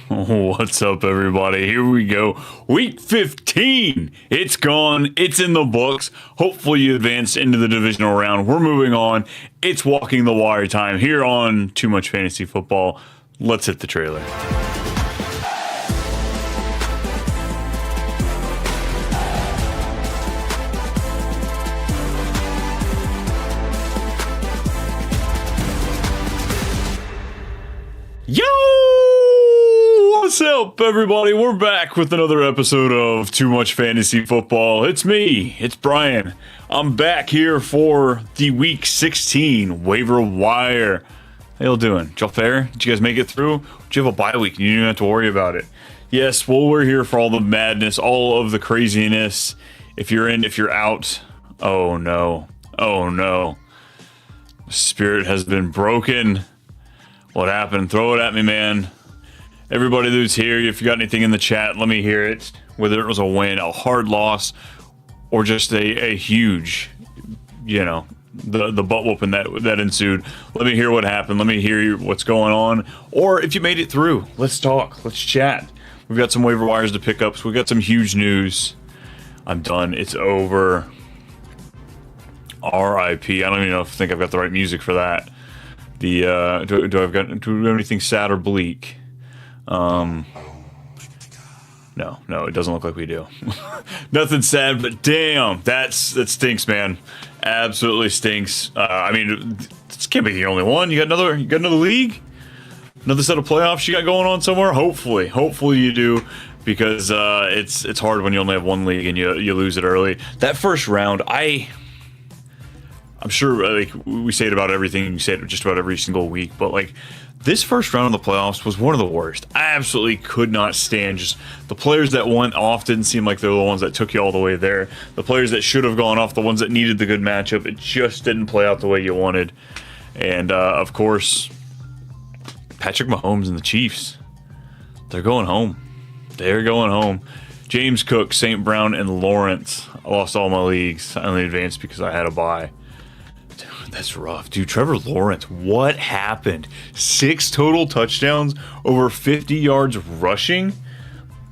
What's up, everybody? Here we go. Week 15. It's gone. It's in the books. Hopefully you advanced into the divisional round. We're moving on. It's walking the wire time here on Too Much Fantasy Football. Let's hit the trailer. Yo! What's up, everybody? We're back with another episode of Too Much Fantasy Football. It's me. It's Brian. I'm back here for the Week 16 Waiver Wire. How y'all doing? Did y'all fare? Did you guys make it through? Did you have a bye week and you didn't have to worry about it? Yes, well, we're here for all the madness, all of the craziness. If you're in, if you're out, oh no. Oh no. Spirit has been broken. What happened? Throw it at me, man. Everybody who's here, if you got anything in the chat, let me hear it. Whether it was a win, a hard loss, or just a huge, the butt whooping that ensued. Let me hear what happened. Let me hear what's going on. Or if you made it through, let's talk. Let's chat. We've got some waiver wires to pick up. So we've got some huge news. I'm done. It's over. R.I.P. I don't even think I've got the right music for that. Do we have anything sad or bleak? No, it doesn't look like we do. Nothing sad, but damn, that stinks, man. Absolutely stinks. I mean, this can't be the only one. You got another league, another set of playoffs you got going on somewhere. Hopefully you do, because it's hard when you only have one league and you lose it early. That first round, I'm sure, like, we say it about everything. You say it just about every single week, but like, this first round of the playoffs was one of the worst. I absolutely could not stand just the players that went off didn't seem like they're the ones that took you all the way there. The players that should have gone off, the ones that needed the good matchup, it just didn't play out the way you wanted. And of course, Patrick Mahomes and the Chiefs, they're going home. They're going home. James Cook, St. Brown, and Lawrence. I lost all my leagues. I only advanced because I had a bye. That's rough, dude. Trevor Lawrence, what happened? 6 total touchdowns, over 50 yards rushing.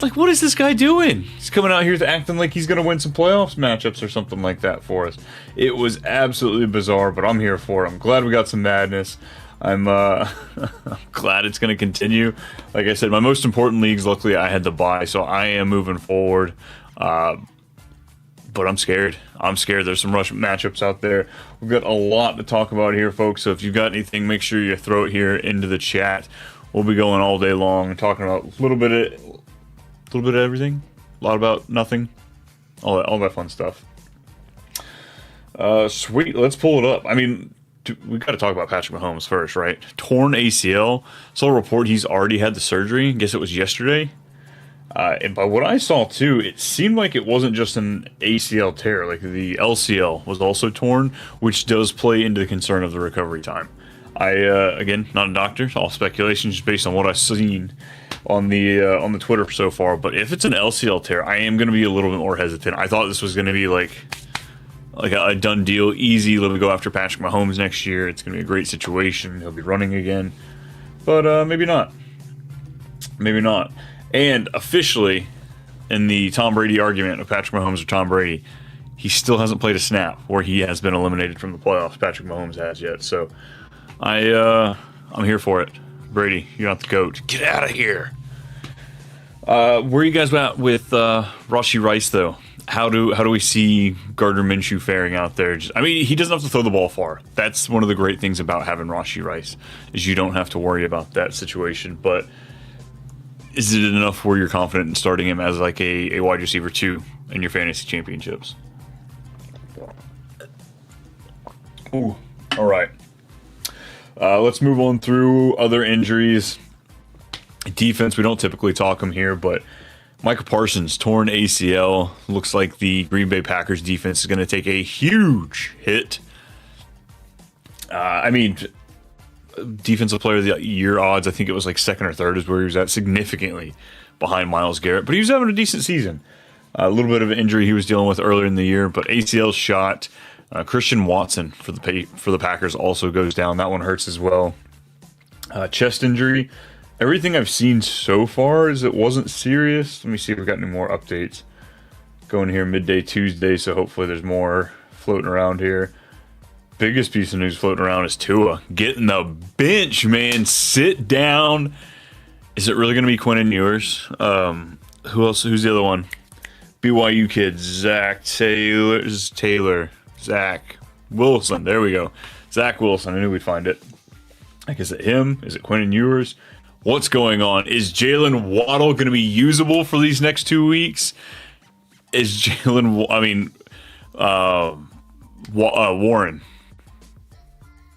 Like, what is this guy doing? He's coming out here acting like he's going to win some playoffs matchups or something like that for us. It was absolutely bizarre, but I'm here for it. I'm glad we got some madness. I'm glad it's going to continue. Like I said, my most important leagues, luckily, I had to buy, so I am moving forward. But I'm scared. There's some rush matchups out there. We've got a lot to talk about here, folks. So if you've got anything, make sure you throw it here into the chat. We'll be going all day long, talking about a little bit of everything, a lot about nothing, all that fun stuff. Sweet. Let's pull it up. I mean, we got to talk about Patrick Mahomes first, right? Torn ACL. Saw a report he's already had the surgery. I guess it was yesterday. And by what I saw, too, it seemed like it wasn't just an ACL tear. Like, the LCL was also torn, which does play into the concern of the recovery time. Again, not a doctor, all speculation, just based on what I've seen on the Twitter so far. But if it's an LCL tear, I am going to be a little bit more hesitant. I thought this was going to be like a done deal, easy. Let me go after Patrick Mahomes next year. It's going to be a great situation. He'll be running again. But maybe not. Maybe not. And officially, in the Tom Brady argument of Patrick Mahomes or Tom Brady, he still hasn't played a snap where he has been eliminated from the playoffs. Patrick Mahomes has yet. So I'm here for it. Brady, you're not the GOAT. Get out of here. Where are you guys at with Rashee Rice, though? How do we see Gardner Minshew faring out there? He doesn't have to throw the ball far. That's one of the great things about having Rashee Rice, is you don't have to worry about that situation. But is it enough where you're confident in starting him as like a wide receiver 2 in your fantasy championships? Ooh, all right. Let's move on through other injuries. Defense, we don't typically talk them here, but Micah Parsons, torn ACL. Looks like the Green Bay Packers defense is going to take a huge hit. Defensive player of the year odds, I think it was like second or third is where he was at, significantly behind Myles Garrett, but he was having a decent season. A little bit of an injury he was dealing with earlier in the year, but ACL shot. Christian Watson for the Packers also goes down. That one hurts as well. Chest injury. Everything I've seen so far is it wasn't serious. Let me see if we've got any more updates. Going here midday Tuesday, so hopefully there's more floating around here. Biggest piece of news floating around is Tua getting the bench, man. Sit down. Is it really going to be Quinn Ewers? Who else? Who's the other one? BYU kid, Zach Wilson. There we go. Zach Wilson. I knew we'd find it. Like, is it him? Is it Quinn Ewers? What's going on? Is Jalen Waddle going to be usable for these next 2 weeks? Is Jalen... I mean... Warren.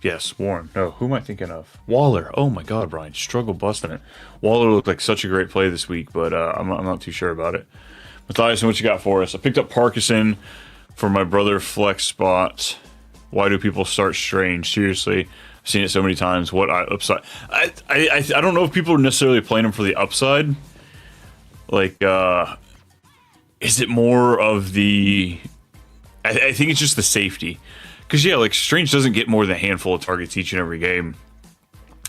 Yes, Warren. No, who am I thinking of? Waller. Oh my God, Brian. Struggle busting it. Waller looked like such a great play this week, but I'm not too sure about it. Matthias, what you got for us? I picked up Parkinson for my brother flex spot. Why do people start Strange? Seriously. I've seen it so many times. What upside? I don't know if people are necessarily playing him for the upside. Like, is it more of the... I think it's just the safety. Because, yeah, like, Strange doesn't get more than a handful of targets each and every game.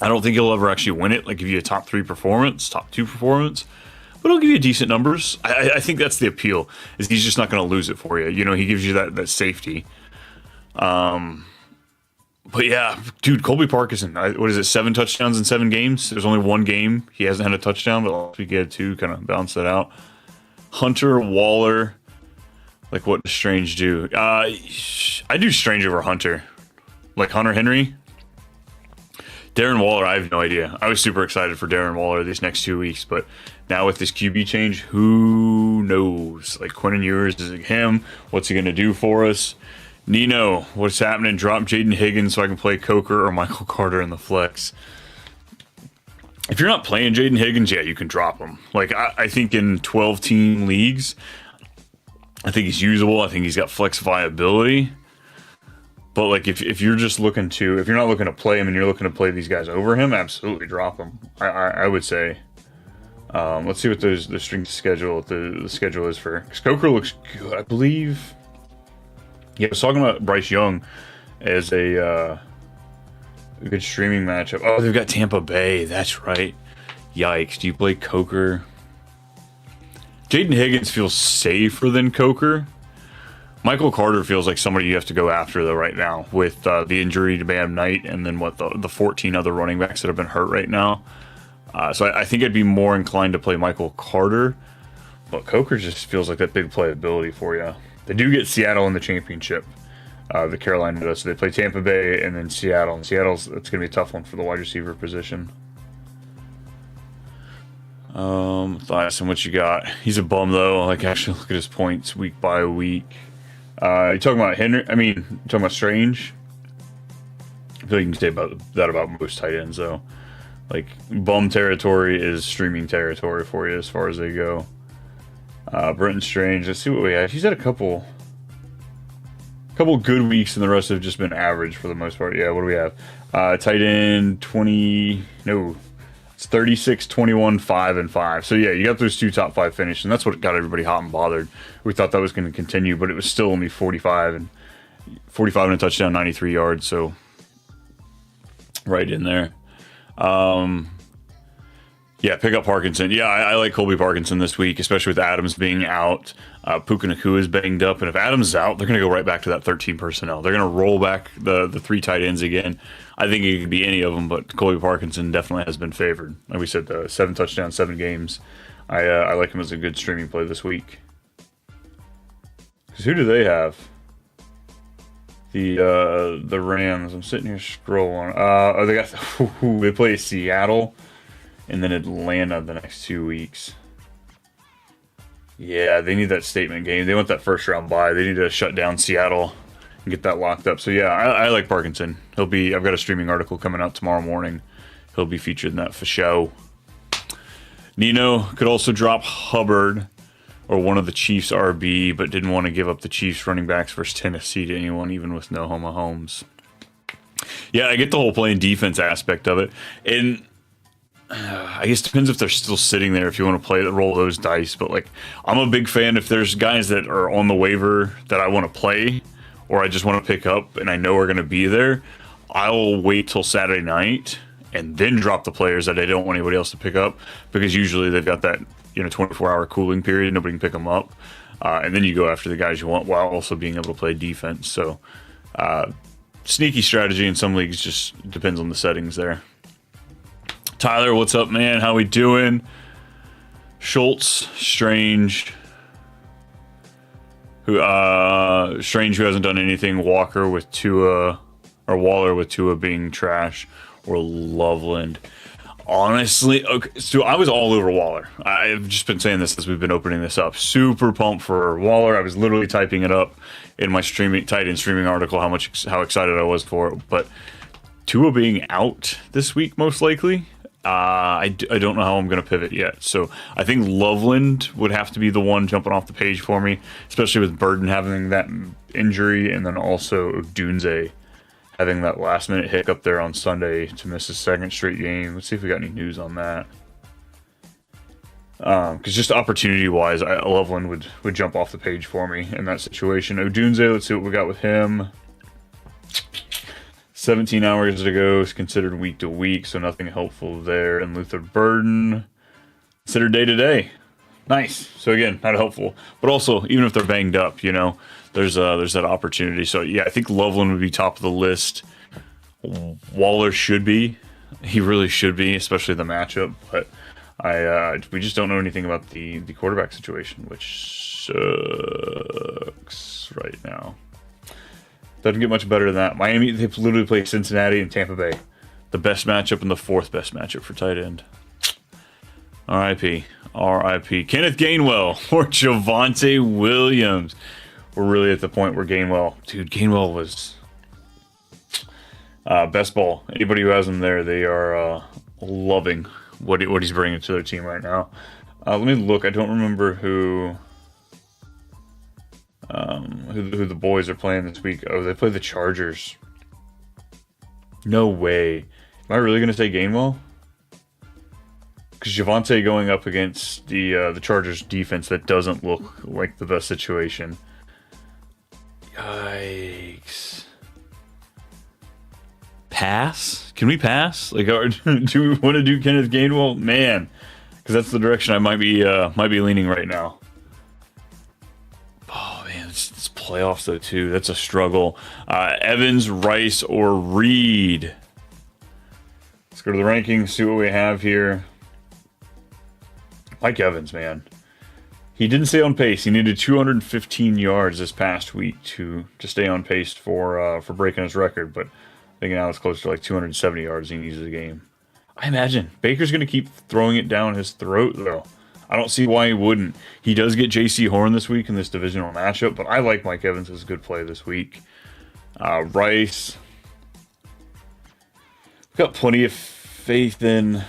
I don't think he'll ever actually win it, like, give you a top 3 performance, top 2 performance. But he'll give you decent numbers. I think that's the appeal, is he's just not going to lose it for you. You know, he gives you that safety. But, yeah, dude, Colby Parkinson, what is it, 7 touchdowns in 7 games? There's only 1 game. He hasn't had a touchdown, but last week he had 2, kind of balance that out. Hunter, Waller... Like, what does Strange do? I do Strange over Hunter. Like, Hunter Henry. Darren Waller, I have no idea. I was super excited for Darren Waller these next 2 weeks, but now with this QB change, who knows? Like, Quinn Ewers, is it him? What's he going to do for us? Nino, what's happening? Drop Jaden Higgins so I can play Coker or Michael Carter in the flex. If you're not playing Jaden Higgins, yeah, you can drop him. Like, I think in 12-team leagues... I think he's usable. I think he's got flex viability. But like if you're just looking to, if you're not looking to play him and you're looking to play these guys over him, absolutely drop him. I would say. Let's see what the strength schedule the schedule is for. Because Coker looks good, I believe. Yeah, I was talking about Bryce Young as a good streaming matchup. Oh, they've got Tampa Bay. That's right. Yikes! Do you play Coker? Jaden Higgins feels safer than Coker. Michael Carter feels like somebody you have to go after, though, right now, with the injury to Bam Knight and then the 14 other running backs that have been hurt right now. So I think I'd be more inclined to play Michael Carter, but Coker just feels like that big playability for you. They do get Seattle in the championship, the Carolina does. So they play Tampa Bay and then Seattle. And Seattle's, it's going to be a tough one for the wide receiver position. Matthias, what you got? He's a bum though. Like, actually look at his points week by week. You talking about Henry? I mean, you talking about Strange? I feel like you can say about most tight ends though. Like, bum territory is streaming territory for you as far as they go. Brenton Strange. Let's see what we have. He's had a couple good weeks, and the rest have just been average for the most part. Yeah, what do we have? Tight end 20. No. 36, 21, 5, and 5. So, yeah, you got those 2 top 5 finishes, and that's what got everybody hot and bothered. We thought that was going to continue, but it was still only 45 and a touchdown, 93 yards, so right in there. Yeah, pick up Parkinson. Yeah, I like Colby Parkinson this week, especially with Adams being out. Puka Nacua is banged up, and if Adams is out, they're going to go right back to that 13 personnel. They're going to roll back the 3 tight ends again. I think it could be any of them, but Colby Parkinson definitely has been favored. Like we said, 7 touchdowns, 7 games. I like him as a good streaming play this week. Because who do they have? The Rams. I'm sitting here scrolling. They play Seattle and then Atlanta the next 2 weeks. Yeah, they need that statement game. They want that first round bye. They need to shut down Seattle and get that locked up. So yeah, I like Parkinson. I've got a streaming article coming out tomorrow morning. He'll be featured in that for show. Nino could also drop Hubbard or one of the Chiefs RB, but didn't want to give up the Chiefs running backs versus Tennessee to anyone, even with no Mahomes. Yeah, I get the whole playing defense aspect of it. And I guess it depends if they're still sitting there, if you want to roll those dice. But like, I'm a big fan if there's guys that are on the waiver that I want to play, or I just want to pick up and I know are going to be there, I'll wait till Saturday night and then drop the players that I don't want anybody else to pick up, because usually they've got that 24-hour cooling period. Nobody can pick them up, and then you go after the guys you want while also being able to play defense. So sneaky strategy in some leagues, just depends on the settings there. Tyler, what's up, man? How we doing? Schultz, Strange, who hasn't done anything. Walker with Tua, or Waller with Tua being trash, or Loveland. Honestly, okay, so I was all over Waller. I've just been saying this as we've been opening this up. Super pumped for Waller. I was literally typing it up in my tight end streaming article how excited I was for it. But Tua being out this week, most likely, I don't know how I'm going to pivot yet. So I think Loveland would have to be the one jumping off the page for me, especially with Burden having that injury, and then also Odunze having that last-minute hiccup there on Sunday to miss his second straight game. Let's see if we got any news on that. Because just opportunity-wise, Loveland would jump off the page for me in that situation. Odunze, let's see what we got with him. 17 hours to go is considered week to week, so nothing helpful there. And Luther Burden, considered day to day. Nice. So again, not helpful, but also even if they're banged up, there's that opportunity. So yeah, I think Loveland would be top of the list. Waller should be. He really should be, especially the matchup. But we just don't know anything about the quarterback situation, which sucks right now. Doesn't get much better than that. Miami, they've literally played Cincinnati and Tampa Bay. The best matchup and the fourth best matchup for tight end. R.I.P. R.I.P. Kenneth Gainwell or Javonte Williams. We're really at the point where Gainwell was best ball. Anybody who has him there, they are loving what he's bringing to their team right now. Let me look. I don't remember who the boys are playing this week. Oh, they play the Chargers. No way. Am I really going to say Gainwell? Because Javonte going up against the Chargers defense that doesn't look like the best situation. Yikes. Pass? Can we pass? Like, do we want to do Kenneth Gainwell? Man, because that's the direction I might be leaning right now. Oh man, it's playoffs though too. That's a struggle. Evans, Rice, or Reed. Let's go to the rankings. See what we have here. Mike Evans, man. He didn't stay on pace. He needed 215 yards this past week to stay on pace for breaking his record. But I think now it's closer to like 270 yards he needs a game. I imagine Baker's going to keep throwing it down his throat, though. I don't see why he wouldn't. He does get J.C. Horn this week in this divisional matchup, but I like Mike Evans as a good play this week. Rice. We've got plenty of faith in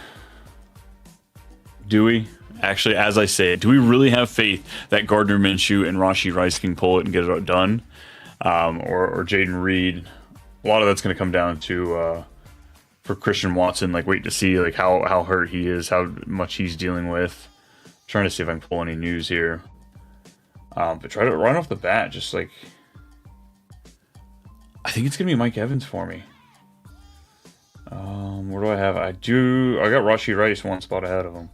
Dewey. Actually, as I say it, do we really have faith that Gardner Minshew and Rashee Rice can pull it and get it done? Or Jaden Reed? A lot of that's going to come down to for Christian Watson. Like, wait to see like how hurt he is, how much he's dealing with. Trying to see if I can pull any news here. But try to run off the bat, just like I think it's going to be Mike Evans for me. Where do I have? I got Rashee Rice one spot ahead of him.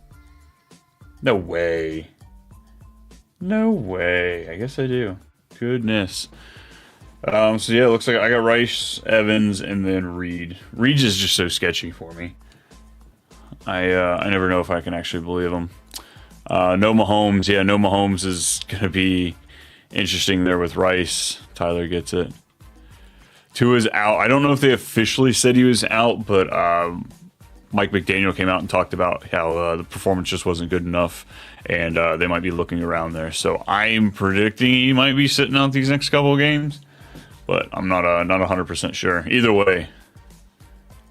No way. No way. I guess I do. Goodness. So yeah, it looks like I got Rice, Evans, and then Reed. Reed is just so sketchy for me. I never know if I can actually believe him. No Mahomes. Yeah, no Mahomes is going to be interesting there with Rice. Tyler gets it. Tua's out. I don't know if they officially said he was out, but Mike McDaniel came out and talked about how the performance just wasn't good enough, and they might be looking around there. So I'm predicting he might be sitting out these next couple of games, but I'm not 100% sure. Either way,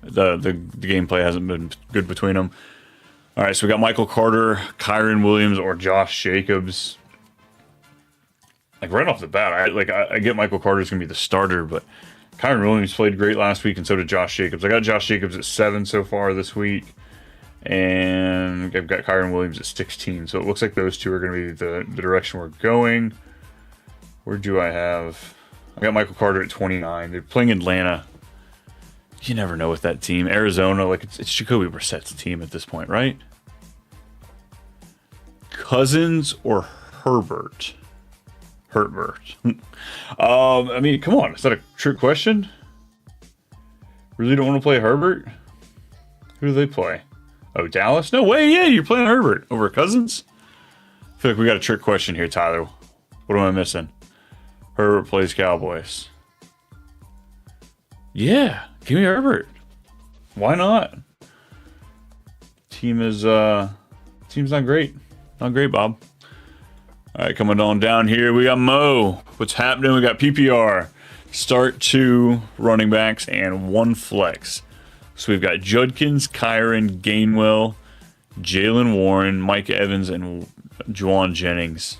the gameplay hasn't been good between them. All right, so we got Michael Carter, Kyron Williams, or Josh Jacobs. Like right off the bat, I get Michael Carter's gonna be the starter, but Kyron Williams played great last week, and so did Josh Jacobs. I got Josh Jacobs at 7 so far this week, and I've got Kyron Williams at 16. So it looks like those two are going to be the direction we're going. Where do I have? I got Michael Carter at 29. They're playing Atlanta. You never know with that team. Arizona, like it's Jacoby Brissett's team at this point, right? Cousins or Herbert? Herbert. I mean, come on. Is that a trick question? Really don't want to play Herbert? Who do they play? Oh, Dallas? No way. Yeah, you're playing Herbert over Cousins? I feel like we got a trick question here, Tyler. What am I missing? Herbert plays Cowboys. Yeah, give me Herbert. Why not? Team's not great. Not great, Bob. All right, coming on down here, we got Mo. What's happening? We got PPR. Start 2 running backs and 1 flex. So we've got Judkins, Kyron, Gainwell, Jalen Warren, Mike Evans, and Juwan Jennings.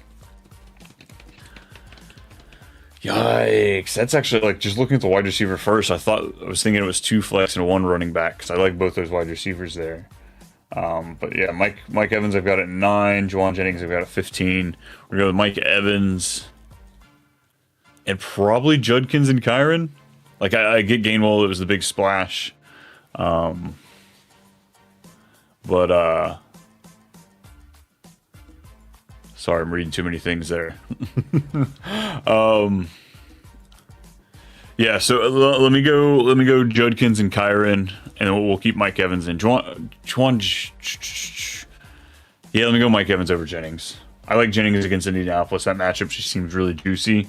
Yikes. That's actually, like, just looking at the wide receiver first, I was thinking it was 2 flex and 1 running back, because I like both those wide receivers there. But yeah, Mike Evans I've got at 9, Juwan Jennings I've got at 15. We're going to go with Mike Evans and probably Judkins and Kyron. Like, I get Gainwell, it was the big splash. Sorry, I'm reading too many things there. Yeah, so let me go Judkins and Kyron, and we'll keep Mike Evans and Juwan. Yeah, let me go Mike Evans over Jennings. I like Jennings against Indianapolis. That matchup just seems really juicy.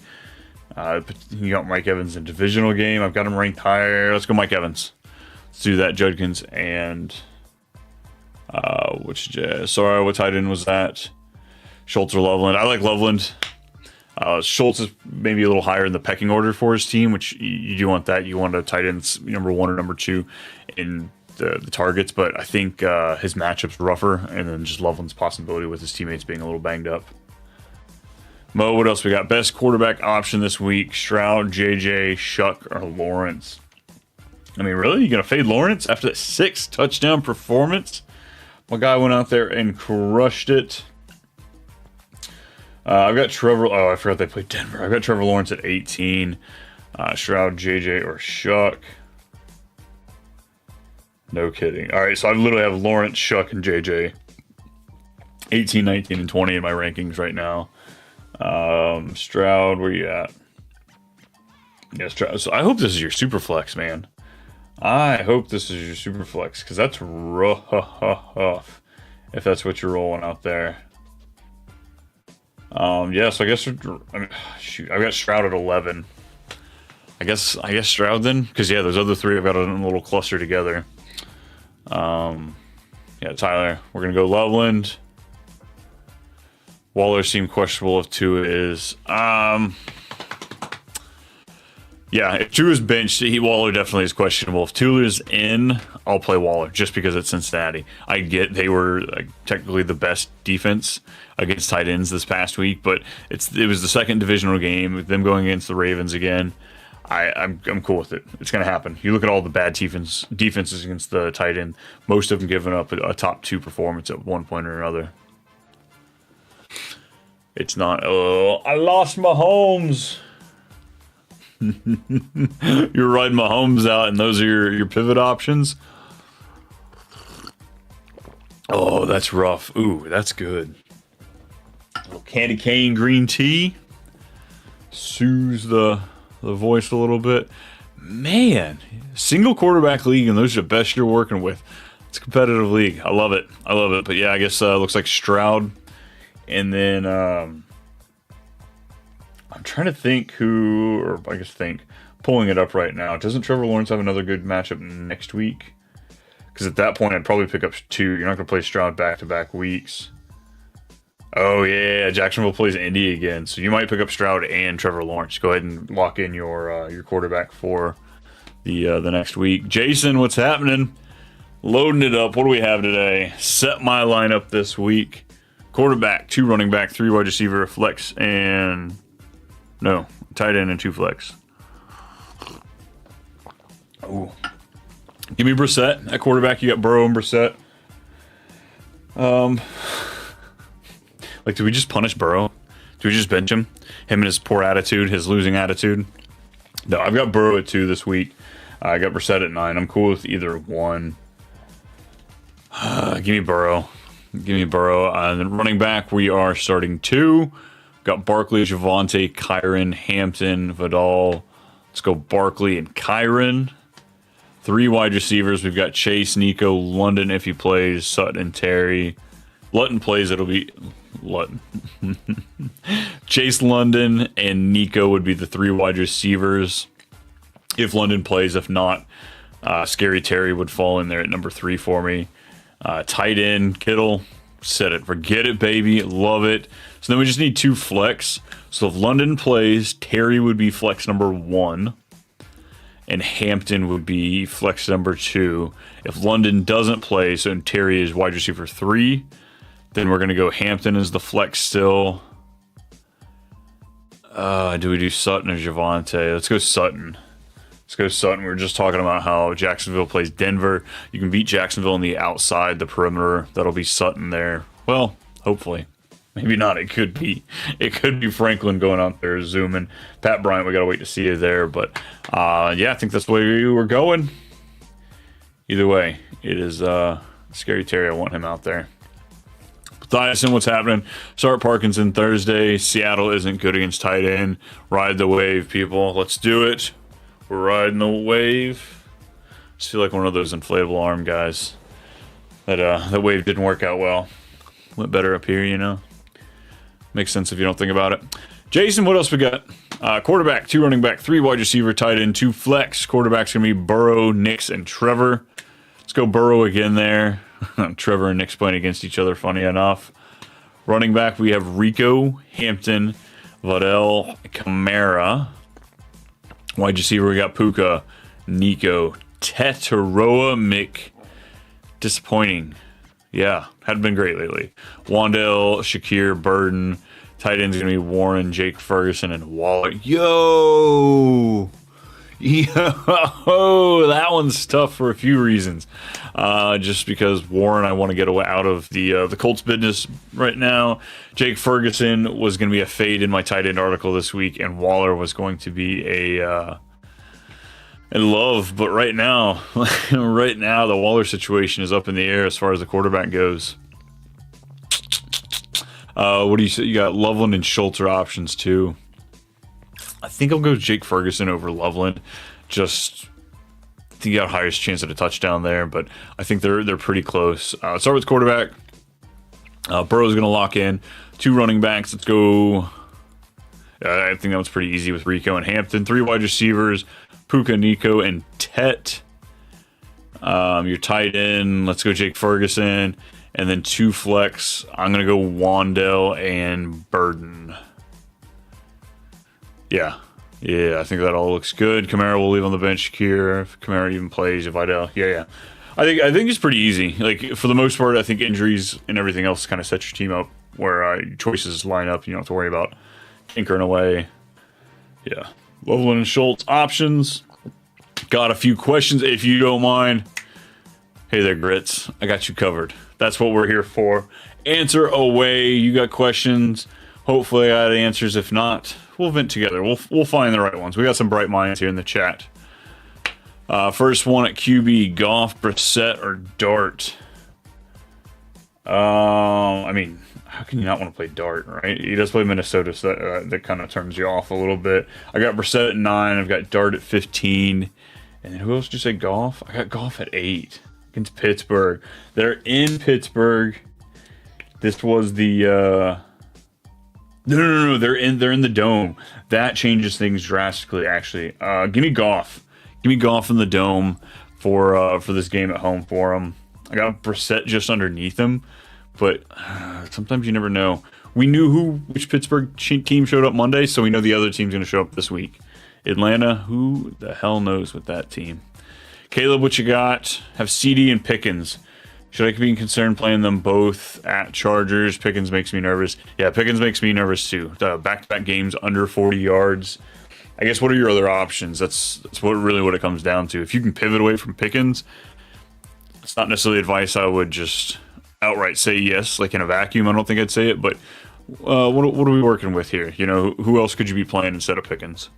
You got Mike Evans in divisional game. I've got him ranked higher. Let's go Mike Evans. Let's do that. Judkins and what tight end was that? Schultz or Loveland? I like Loveland. Schultz is maybe a little higher in the pecking order for his team, which you do want that. You want a tight end number 1 or number 2 in the targets, but I think his matchup's rougher, and then just Loveland's possibility with his teammates being a little banged up. Mo, what else we got? Best quarterback option this week: Stroud, JJ, Shuck, or Lawrence? I mean, really? You gonna fade Lawrence after that 6 touchdown performance? My guy went out there and crushed it. I've got Trevor. Oh, I forgot they played Denver. I've got Trevor Lawrence at 18. Stroud, JJ, or Shuck. No kidding. All right, so I literally have Lawrence, Shuck, and JJ. 18, 19, and 20 in my rankings right now. Stroud, where you at? Yeah, Stroud. So I hope this is your super flex, man. I hope this is your super flex, because that's rough if that's what you're rolling out there. Yeah, so I guess I've got Stroud at 11. I guess Stroud then, because yeah, those other 3 I've got a little cluster together. Yeah, Tyler, we're gonna go Loveland. Waller seemed questionable if Tua is. Yeah, if Tua's benched, Waller definitely is questionable. If Tua's in, I'll play Waller just because it's Cincinnati. I get they were technically the best defense against tight ends this past week, but it was the second divisional game with them going against the Ravens again. I'm cool with it. It's going to happen. You look at all the bad defenses against the tight end, most of them giving up a top 2 performance at one point or another. It's not, oh, I lost Mahomes. You're riding Mahomes out, and those are your pivot options. Oh, that's rough. Ooh, that's good. A little candy cane green tea soothes the voice a little bit. Man, single quarterback league, and those are the best you're working with. It's a competitive league. I love it. But yeah, I guess looks like Stroud, and then I'm trying to think pulling it up right now. Doesn't Trevor Lawrence have another good matchup next week? Because at that point, I'd probably pick up 2. You're not going to play Stroud back-to-back weeks. Oh, yeah, Jacksonville plays Indy again. So you might pick up Stroud and Trevor Lawrence. Go ahead and lock in your quarterback for the next week. Jason, what's happening? Loading it up. What do we have today? Set my lineup this week. Quarterback, 2 running back, 3 wide receiver, flex, and... No, tight end and 2 flex. Ooh. Give me Brissett. At quarterback, you got Burrow and Brissett. Like, do we just punish Burrow? Do we just bench him? Him and his poor attitude, his losing attitude? No, I've got Burrow at 2 this week. I got Brissett at 9. I'm cool with either one. Give me Burrow. Give me Burrow. And then running back, we are starting 2. Got Barkley, Javonte, Kyron, Hampton, Vidal. Let's go Barkley and Kyron. 3 wide receivers. We've got Chase, Nico, London if he plays, Sutton and Terry. Lutton plays, it'll be Lutton. Chase, London, and Nico would be the 3 wide receivers. If London plays, if not, Scary Terry would fall in there at number 3 for me. Tight end, Kittle, set it. Forget it, baby. Love it. So then we just need 2 flex. So if London plays, Terry would be flex number 1. And Hampton would be flex number 2. If London doesn't play, so Terry is wide receiver 3, then we're going to go Hampton as the flex still. Do we do Sutton or Javonte? Let's go Sutton. Let's go Sutton. We were just talking about how Jacksonville plays Denver. You can beat Jacksonville on the outside, the perimeter. That'll be Sutton there. Well, hopefully. Maybe not. It could be. It could be Franklin going out there zooming. Pat Bryant, we got to wait to see you there. But, yeah, I think that's the way we were going. Either way, it is Scary Terry. I want him out there. Thiasen, what's happening? Start Parkinson Thursday. Seattle isn't good against tight end. Ride the wave, people. Let's do it. We're riding the wave. Just feel like one of those inflatable arm guys. That wave didn't work out well. Went better up here, you know. Makes sense if you don't think about it. Jason, what else we got? Quarterback, 2 running back, 3 wide receiver, tight end, 2 flex. Quarterback's going to be Burrow, Nix, and Trevor. Let's go Burrow again there. Trevor and Nix playing against each other, funny enough. Running back, we have Rico, Hampton, Vidal, Kamara. Wide receiver, we got Puka, Nico, Tetaroa, Mick. Disappointing. Yeah, hadn't been great lately. Wandale, Shakir, Burden. Tight end's going to be Warren, Jake Ferguson, and Waller. Yo! That one's tough for a few reasons. Just because Warren, I want to get away out of the Colts business right now. Jake Ferguson was going to be a fade in my tight end article this week, and Waller was going to be a love. But right now, the Waller situation is up in the air as far as the quarterback goes. What do you say? You got Loveland and Schultz are options too. I think I'll go Jake Ferguson over Loveland. Just I think you got highest chance at a touchdown there, but I think they're pretty close. Let's start with quarterback. Burrow's going to lock in. 2 running backs. Let's go. I think that was pretty easy with Rico and Hampton. 3 wide receivers. Puka, Nico, and Tet. Your tight end. Let's go Jake Ferguson. And then 2 flex. I'm going to go Wandale and Burden. Yeah, I think that all looks good. Kamara will leave on the bench here. If Kamara even plays, if Vidal, yeah. I think it's pretty easy. Like, for the most part, I think injuries and everything else kind of sets your team up where your choices line up. You don't have to worry about tinkering away. Yeah, Loveland and Schultz options. Got a few questions, if you don't mind. Hey there, Grits. I got you covered. That's what we're here for. Answer away. You got questions. Hopefully I got answers. If not, we'll vent together. We'll find the right ones. We got some bright minds here in the chat. First one at QB, Goff, Brissett, or Dart. I mean, how can you not want to play Dart, right? He does play Minnesota, so that kind of turns you off a little bit. I got Brissett at 9. I've got Dart at 15. And then who else did you say Goff? I got Goff at 8 against Pittsburgh. They're in Pittsburgh. This was the... No. They're in the dome. That changes things drastically. Actually, give me Goff. Give me Goff in the dome for this game at home for him. I got Brissett just underneath him, but sometimes you never know. We knew which Pittsburgh team showed up Monday, so we know the other team's going to show up this week. Atlanta, who the hell knows with that team? Caleb, what you got? Have CD and Pickens. Should I be concerned playing them both at Chargers? Pickens makes me nervous. Yeah, Pickens makes me nervous too. The back-to-back games under 40 yards. I guess what are your other options? That's what it comes down to. If you can pivot away from Pickens, it's not necessarily advice I would just outright say yes, like in a vacuum. I don't think I'd say it, but what are we working with here? You know, who else could you be playing instead of Pickens?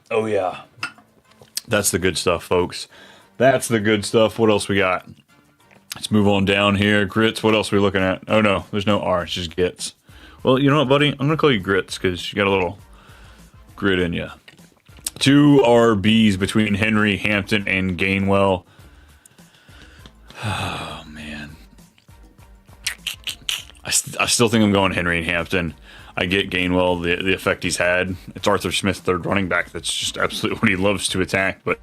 Oh, yeah. That's the good stuff, folks. That's the good stuff. What else we got? Let's move on down here. Grits, what else are we looking at? Oh, no, there's no R. It's just Gits. Well, you know what, buddy? I'm going to call you Grits because you got a little grit in you. 2 RBs between Henry, Hampton, and Gainwell. Oh, man. I still think I'm going Henry and Hampton. I get Gainwell, the effect he's had. It's Arthur Smith, third running back. That's just absolutely what he loves to attack. But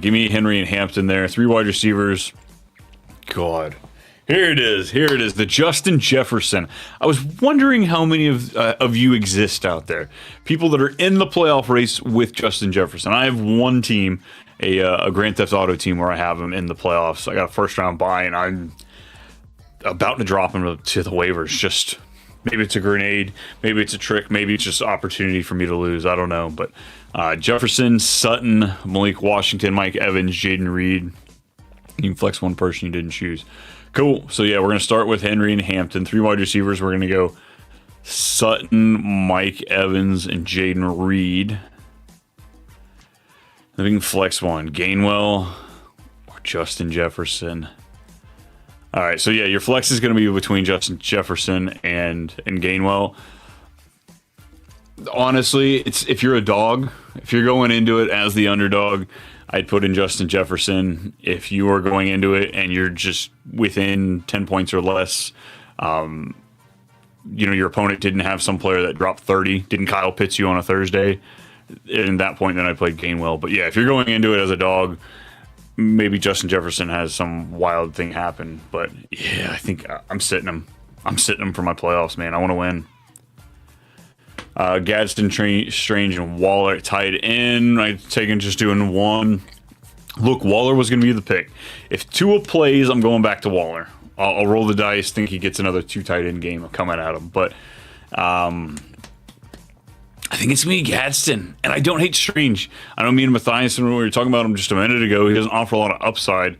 give me Henry and Hampton there. 3 wide receivers. God. Here it is. Here it is. The Justin Jefferson. I was wondering how many of you exist out there. People that are in the playoff race with Justin Jefferson. I have one team, a Grand Theft Auto team, where I have him in the playoffs. I got a first-round bye, and I'm about to drop him to the waivers. Just maybe it's a grenade, maybe it's a trick, maybe it's just opportunity for me to lose. I don't know. But Jefferson, Sutton, Malik Washington, Mike Evans, Jaden Reed. You can flex one person you didn't choose. Cool. So, yeah, we're going to start with Henry and Hampton. 3 wide receivers. We're going to go Sutton, Mike Evans, and Jaden Reed. Then we can flex one. Gainwell or Justin Jefferson. All right. So, yeah, your flex is going to be between Justin Jefferson and Gainwell. Honestly, if you're a dog, if you're going into it as the underdog, I'd put in Justin Jefferson. If you are going into it and you're just within 10 points or less, your opponent didn't have some player that dropped 30, didn't Kyle Pitts you on a Thursday, at that point, then I played Gainwell. But yeah, if you're going into it as a dog, maybe Justin Jefferson has some wild thing happen. But yeah, I think I'm sitting him. I'm sitting him for my playoffs, man. I want to win. Gadsden, Strange, and Waller tied in. I'm just doing one. Look, Waller was going to be the pick. If Tua plays, I'm going back to Waller. I'll roll the dice, think he gets another 2 tight end game coming at him. But I think it's going to be Gadsden. And I don't hate Strange. I know me and Matthias, when we were talking about him just a minute ago, he doesn't offer a lot of upside.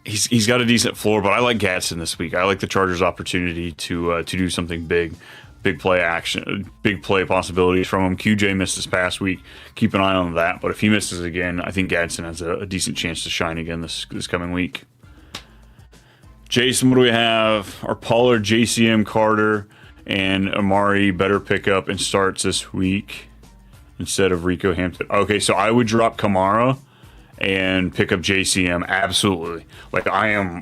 He's got a decent floor, but I like Gadsden this week. I like the Chargers' opportunity to do something big. Big play action, big play possibilities from him. QJ missed this past week. Keep an eye on that. But if he misses again, I think Gadsden has a decent chance to shine again this coming week. Jason, what do we have? Our Pollard, JCM, Carter, and Amari better pick up and starts this week instead of Rico Hampton. Okay, so I would drop Kamara and pick up JCM. Absolutely. Like,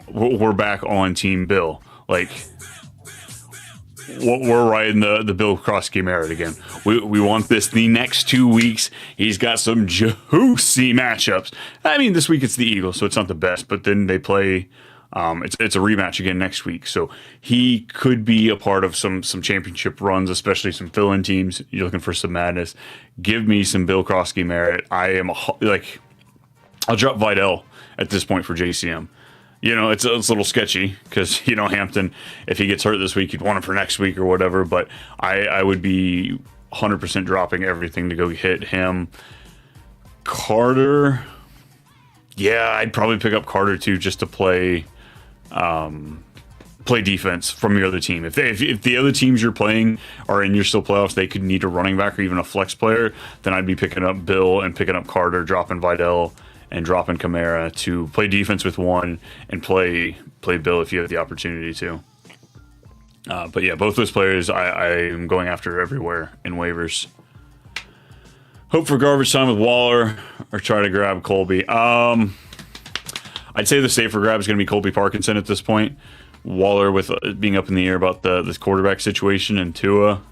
we're back on Team Bill. Like, we're riding the Bill Krosky merit again. We want this the next 2 weeks. He's got some juicy matchups. I mean, this week it's the Eagles, so it's not the best, but then they play. It's a rematch again next week, so he could be a part of some championship runs, especially some fill-in teams. You're looking for some madness. Give me some Bill Krosky merit. I'll drop Vidal at this point for JCM. It's a little sketchy because, Hampton, if he gets hurt this week, you'd want him for next week or whatever. But I would be 100% dropping everything to go hit him. Carter, yeah, I'd probably pick up Carter too just to play defense from your other team. If the other teams you're playing are in your still playoffs, they could need a running back or even a flex player, then I'd be picking up Bill and picking up Carter, dropping Vidal, and dropping Kamara to play defense with one and play Bill if you have the opportunity to. But yeah, both those players I am going after everywhere in waivers. Hope for garbage time with Waller or try to grab Colby. I'd say the safer grab is going to be Colby Parkinson at this point. Waller with being up in the air about this quarterback situation and Tua.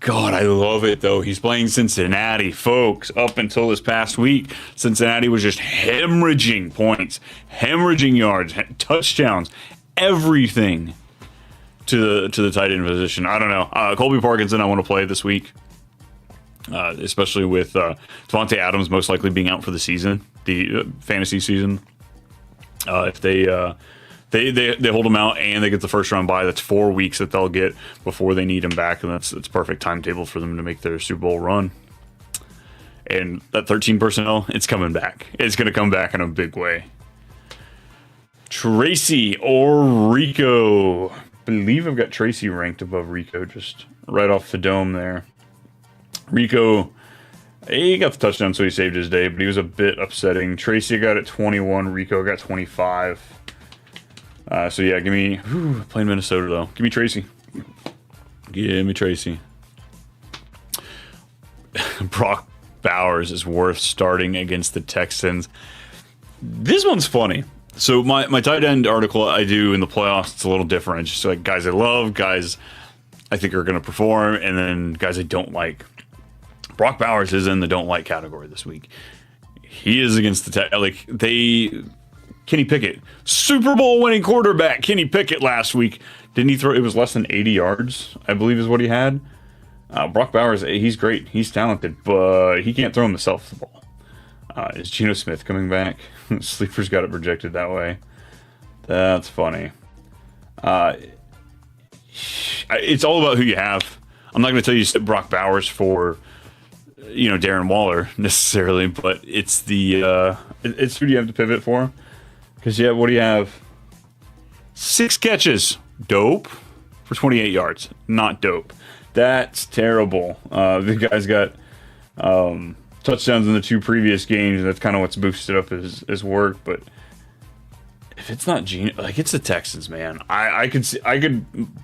God, I love it, though. He's playing Cincinnati, folks. Up until this past week, Cincinnati was just hemorrhaging points, hemorrhaging yards, touchdowns, everything to the tight end position. I don't know. Colby Parkinson, I want to play this week, especially with Devontae Adams most likely being out for the season, the fantasy season. If they hold him out and they get the first round bye, that's 4 weeks that they'll get before they need him back, and it's perfect timetable for them to make their Super Bowl run. And that 13 personnel, it's coming back. It's going to come back in a big way. Tracy or Rico. I believe I've got Tracy ranked above Rico, just right off the dome there. Rico, He got the touchdown, so he saved his day, but he was a bit upsetting. Tracy got it 21. Rico got 25. So yeah, give me... playing Minnesota, though. Give me Tracy. Give me Tracy. Brock Bowers is worth starting against the Texans. This one's funny. So my tight end article I do in the playoffs, it's a little different. Just like guys I love, guys I think are going to perform, and then guys I don't like. Brock Bowers is in the don't like category this week. He is against the Kenny Pickett, Super Bowl winning quarterback. Kenny Pickett last week, didn't he throw? It was less than 80 yards, I believe, is what he had. Brock Bowers, he's great, he's talented, but he can't throw himself the ball. Is Geno Smith coming back? Sleepers got it projected that way. That's funny. It's all about who you have. I'm not going to tell you to sit Brock Bowers for, Darren Waller necessarily, but it's it's who do you have to pivot for? Because what do you have? 6 catches, dope, for 28 yards, not dope. That's terrible. The guy's got touchdowns in the 2 previous games, and that's kind of what's boosted up his work. But if it's not Geno, it's the Texans, man. I could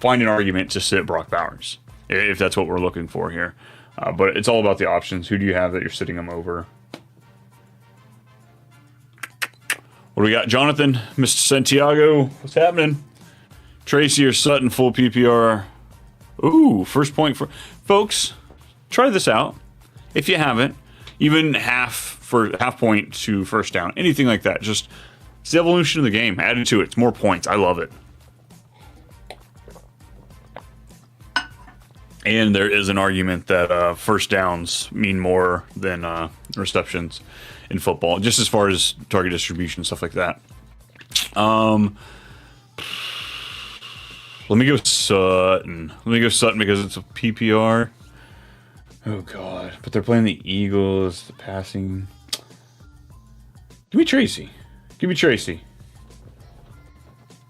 find an argument to sit Brock Bowers if that's what we're looking for here. But it's all about the options. Who do you have that you're sitting them over? What do we got? Jonathan, Mr. Santiago, what's happening? Tracy or Sutton, full PPR. Ooh, first point for... Folks, try this out. If you haven't, even half point to first down, anything like that. Just, it's the evolution of the game. Added to it. It's more points. I love it. And there is an argument that first downs mean more than receptions in football, just as far as target distribution and stuff like that. Let me go Sutton. Because it's a PPR. Oh, God. But they're playing the Eagles, the passing. Give me Tracy.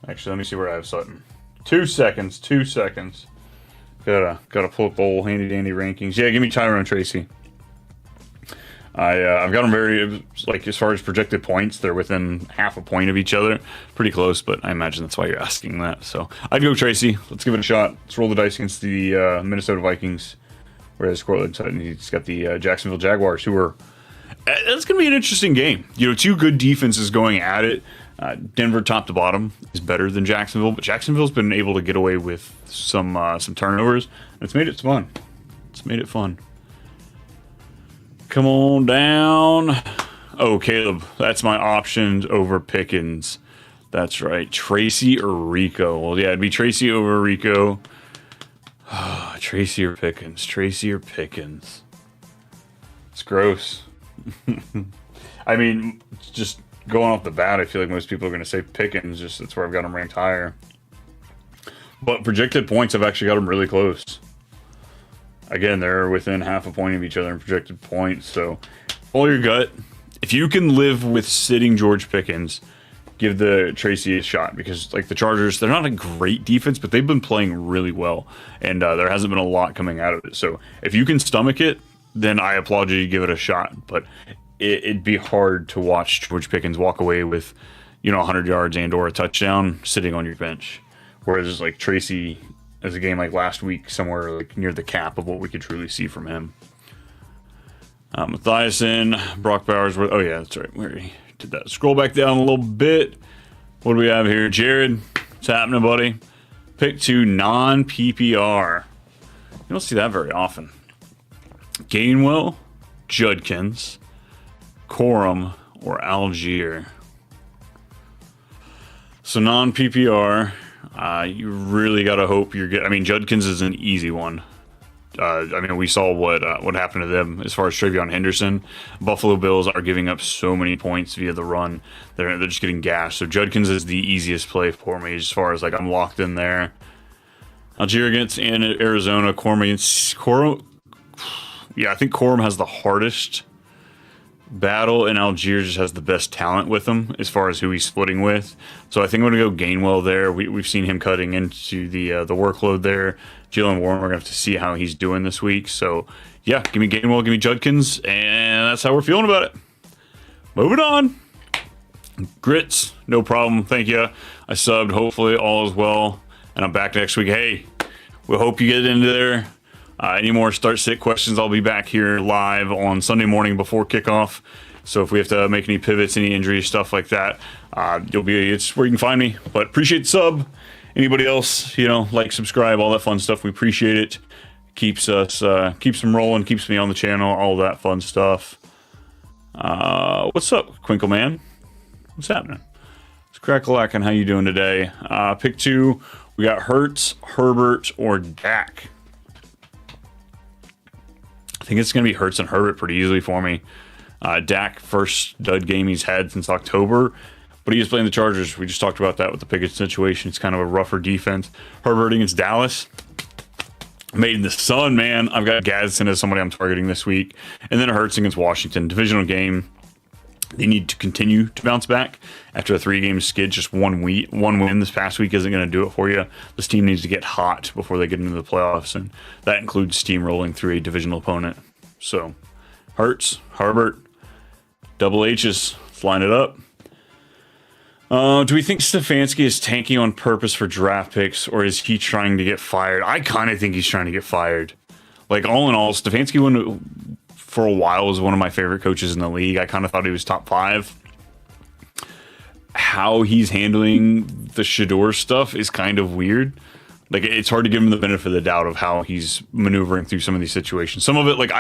Actually, let me see where I have Sutton. 2 seconds. Gotta pull up the old handy-dandy rankings. Yeah, give me Tyrone Tracy. I've got them very, as far as projected points, they're within half a point of each other. Pretty close, but I imagine that's why you're asking that. So I'd go Tracy. Let's give it a shot. Let's roll the dice against the Minnesota Vikings. Whereas Cortland Sutton, he's got the Jacksonville Jaguars, who are... That's going to be an interesting game. 2 good defenses going at it. Denver, top to bottom, is better than Jacksonville, but Jacksonville's been able to get away with some turnovers. And it's made it fun. Come on down. Oh, Caleb, that's my options over Pickens. That's right. Tracy or Rico. Well, yeah, it'd be Tracy over Rico. Tracy or Pickens. It's gross. I mean, just going off the bat, I feel like most people are going to say Pickens. Just that's where I've got them ranked higher. But projected points, I've actually got them really close. Again, they're within half a point of each other in projected points. So, follow your gut. If you can live with sitting George Pickens, give the Tracy a shot. Because, the Chargers, they're not a great defense, but they've been playing really well. And there hasn't been a lot coming out of it. So, if you can stomach it, then I applaud you to give it a shot. But it'd be hard to watch George Pickens walk away with, 100 yards and or a touchdown sitting on your bench. Whereas, Tracy... as a game like last week, somewhere near the cap of what we could truly see from him. Mathiasen, Brock Bowers. Oh, yeah, that's right. We already did that. Scroll back down a little bit. What do we have here? Jared, what's happening, buddy? Pick 2 non-PPR. You don't see that very often. Gainwell, Judkins, Corum, or Algier. So non-PPR... you really got to hope you're getting... I mean, Judkins is an easy one. We saw what happened to them as far as Travion Henderson. Buffalo Bills are giving up so many points via the run. They're just getting gashed. So Judkins is the easiest play for me as far as, I'm locked in there. Algier against Arizona. Corum against... Yeah, I think Corum has the hardest battle, and Algier just has the best talent with him as far as who he's splitting with. So I think I'm going to go Gainwell there. We've seen him cutting into the workload there. Jalen Warren, we're going to have to see how he's doing this week. So, yeah, give me Gainwell, give me Judkins, and that's how we're feeling about it. Moving on. Grits, no problem. Thank you. I subbed. Hopefully all is well. And I'm back next week. Hey, we hope you get into there. Any more start-sit questions, I'll be back here live on Sunday morning before kickoff. So if we have to make any pivots, any injuries, stuff like that, it's where you can find me. But appreciate the sub. Anybody else, like, subscribe, all that fun stuff. We appreciate it. Keeps them rolling, keeps me on the channel, all that fun stuff. What's up, Quinkle Man? What's happening? It's Crackalack, and how you doing today? Pick 2. We got Hurts, Herbert, or Dak. I think it's going to be Hurts and Herbert pretty easily for me. Dak, first dud game he's had since October, but he is playing the Chargers. We just talked about that with the Pickett situation. It's kind of a rougher defense. Herbert against Dallas. Made in the sun, man. I've got Gadsden as somebody I'm targeting this week. And then Hurts against Washington. Divisional game. They need to continue to bounce back after a 3-game skid. Just one win this past week isn't going to do it for you. This team needs to get hot before they get into the playoffs, and that includes steamrolling through a divisional opponent. So, Hurts, Herbert, double H's. Let's line it up. Do we think Stefanski is tanking on purpose for draft picks, or is he trying to get fired? I kind of think he's trying to get fired. Like, all in all, Stefanski for a while was one of my favorite coaches in the league. I kind of thought he was top 5. How he's handling the Shador stuff is kind of weird. Like, it's hard to give him the benefit of the doubt of how he's maneuvering through some of these situations. Some of it, like,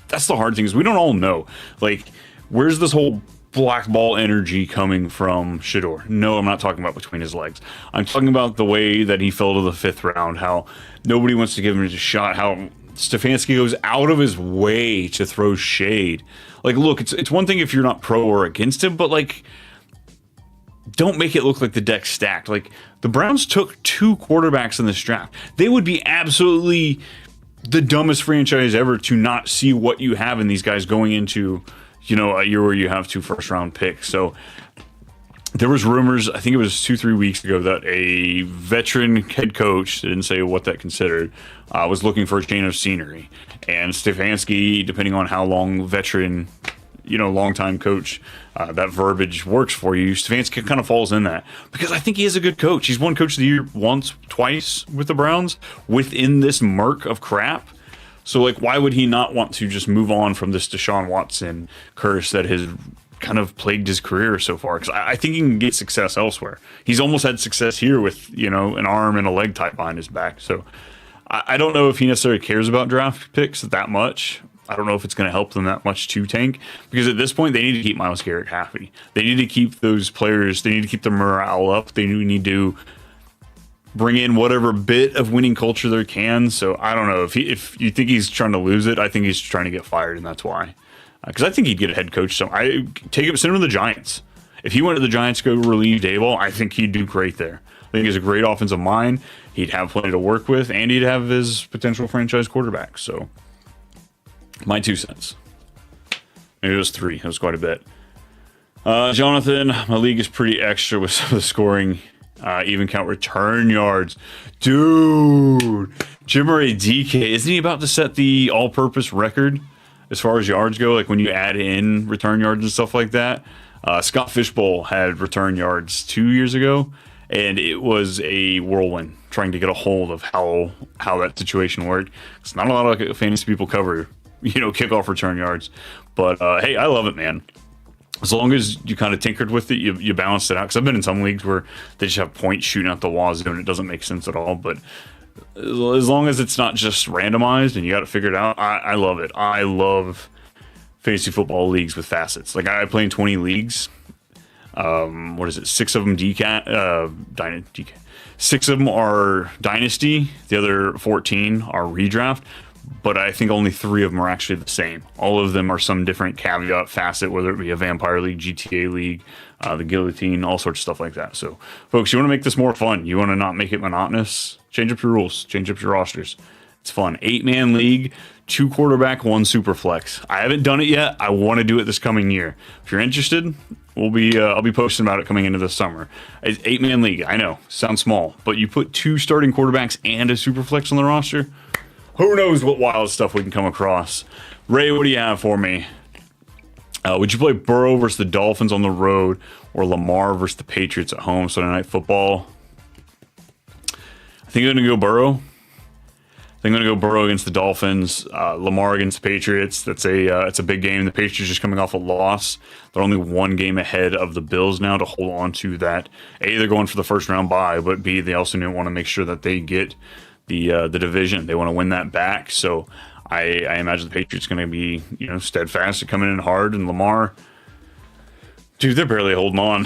that's the hard thing, is we don't all know. Like, where's this whole black ball energy coming from Shador? No, I'm not talking about between his legs. I'm talking about the way that he fell to the 5th round, how nobody wants to give him a shot, how Stefanski goes out of his way to throw shade. Like, look, it's one thing if you're not pro or against him, but, like, don't make it look like the deck's stacked. Like, the Browns took 2 quarterbacks in this draft. They would be absolutely the dumbest franchise ever to not see what you have in these guys going into, a year where you have 2 first-round picks. So there was rumors, I think it was 2-3 weeks ago, that a veteran head coach, they didn't say what that considered, was looking for a change of scenery. And Stefanski, depending on how long veteran, long-time coach, that verbiage works for you, Stefanski kind of falls in that. Because I think he is a good coach. He's won Coach of the Year twice with the Browns within this murk of crap. So, like, why would he not want to just move on from this Deshaun Watson curse that has kind of plagued his career so far? Because I think he can get success elsewhere. He's almost had success here with, an arm and a leg tied behind his back. So I don't know if he necessarily cares about draft picks that much. I don't know if it's going to help them that much to tank. Because at this point, they need to keep Myles Garrett happy. They need to keep those players, they need to keep the morale up. They need to bring in whatever bit of winning culture they can. So I don't know, if you think he's trying to lose it, I think he's trying to get fired, and that's why. Because I think he'd get a head coach. So I send him to the Giants. If he went to the Giants to go relieve Daboll, I think he'd do great there. I think he's a great offensive mind. He'd have plenty to work with, and he'd have his potential franchise quarterback. So my 2 cents. Maybe it was 3. It was quite a bit. Jonathan, my league is pretty extra with some of the scoring. Even count return yards. Dude, Jim Murray DK, isn't he about to set the all-purpose record as far as yards go? Like, when you add in return yards and stuff like that. Scott Fishbowl had return yards 2 years ago, and it was a whirlwind trying to get a hold of how that situation worked. It's not a lot of fantasy people cover, kickoff return yards. But, hey, I love it, man. As long as you kind of tinkered with it, you balanced it out. Because I've been in some leagues where they just have points shooting out the wazoo and it doesn't make sense at all. But as long as it's not just randomized and you got it figured out, I love it. I love fantasy football leagues with facets. Like, I play in 20 leagues. 6 of them DK. 6 of them are Dynasty. The other 14 are Redraft. But I think only 3 of them are actually the same. All of them are some different caveat facet, whether it be a Vampire League, GTA League, the Guillotine, all sorts of stuff like that. So, folks, you want to make this more fun. You want to not make it monotonous. Change up your rules. Change up your rosters. It's fun. 8-man league, 2 quarterback, 1 super flex. I haven't done it yet. I want to do it this coming year. If you're interested, I'll be posting about it coming into the summer. It's 8-man league. I know, sounds small, but you put 2 starting quarterbacks and a super flex on the roster. Who knows what wild stuff we can come across. Ray, what do you have for me? Would you play Burrow versus the Dolphins on the road or Lamar versus the Patriots at home Sunday Night Football? I think I'm going to go Burrow. I'm going to go Burrow against the Dolphins, Lamar against the Patriots. It's a big game. The Patriots just coming off a loss. They're only one game ahead of the Bills now to hold on to that. A, they're going for the first round bye, but B, they also want to make sure that they get the division. They want to win that back. So I imagine the Patriots going to be steadfast and coming in hard. And Lamar, dude, they're barely holding on.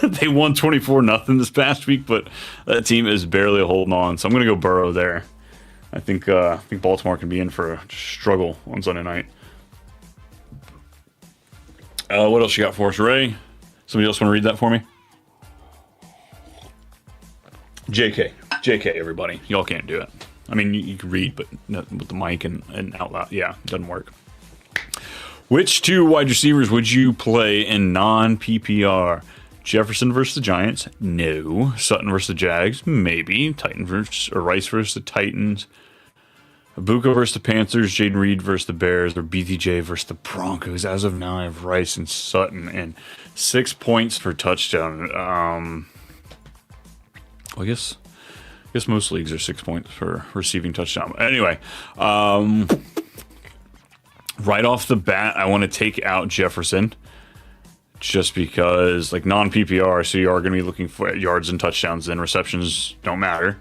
They won 24-0 this past week, but that team is barely holding on. So I'm going to go Burrow there. I think Baltimore can be in for a struggle on Sunday night. What else you got for us, Ray? Somebody else want to read that for me? JK, everybody. Y'all can't do it. I mean, you can read, but not with the mic and out loud. Yeah, it doesn't work. Which two wide receivers would you play in non-PPR? Jefferson versus the Giants? No. Sutton versus the Jags? Maybe. Rice versus the Titans? Abuka versus the Panthers? Jaden Reed versus the Bears? Or BTJ versus the Broncos? As of now, I have Rice and Sutton, and 6 points for touchdown. I guess most leagues are 6 points for receiving touchdown. Anyway, right off the bat, I want to take out Jefferson. Just because, like, non-PPR, so you are going to be looking for yards and touchdowns, and receptions don't matter.